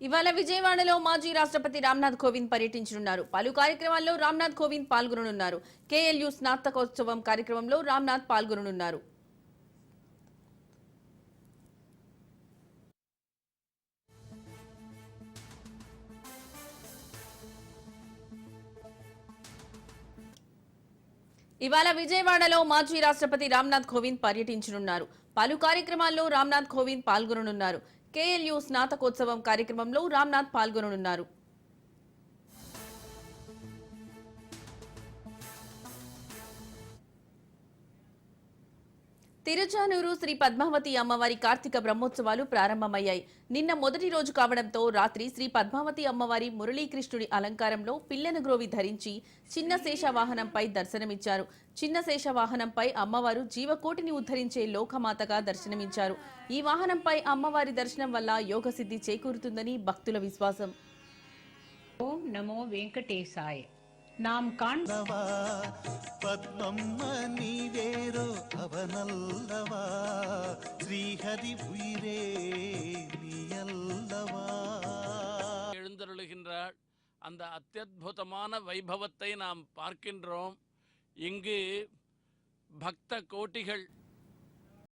ఇవాళ విజయవాడలో మాజీ రాష్ట్రపతి రామ్నాథ్ కోవింద్ పర్యటించనున్నారు. పలు కార్యక్రమాల్లో రామ్నాథ్ కోవింద్ పాల్గొననున్నారు. కేఎల్యు స్నాతకోత్సవం కార్యక్రమంలో రామ్నాథ్ పాల్గొననున్నారు. ఇవాళ విజయవాడలో మాజీ రాష్ట్రపతి రామ్నాథ్ కోవింద్ పర్యటించనున్నారు. పలు కార్యక్రమాల్లో రామ్నాథ్ కోవింద్ పాల్గొననున్నారు. కేఎల్యు స్నాతకోత్సవం కార్యక్రమంలో రామ్నాథ్ పాల్గొననున్నారు. తిరుచానూరు శ్రీ పద్మావతి అమ్మవారి కార్తీక బ్రహ్మోత్సవాలు ప్రారంభమయ్యాయి. నిన్న మొదటి రోజు కావడంతో రాత్రి శ్రీ పద్మావతి అమ్మవారి మురళీకృష్ణుడి అలంకారంలో పిల్లన గ్రోవి ధరించి చిన్న శేషవాహనంపై దర్శనమిచ్చారు. చిన్న శేషవాహనంపై అమ్మవారు జీవకోటిని ఉద్ధరించే లోకమాతగా దర్శనమిచ్చారు. ఈ వాహనంపై అమ్మవారి దర్శనం వల్ల యోగసిద్ధి చేకూరుతుందని భక్తుల విశ్వాసం. ఓం నమో వెంకటేశాయ. நாம் காண்பவா பத்மம்ம நீவேரோ அவனல்லவா ஸ்ரீஹரி உயிரே நீயல்லவா. எழுந்தருளுகின்றாள். அந்த அத்தியுதமான வைபவத்தை நாம் பார்க்கின்றோம். இங்கு பக்த கோட்டிகள்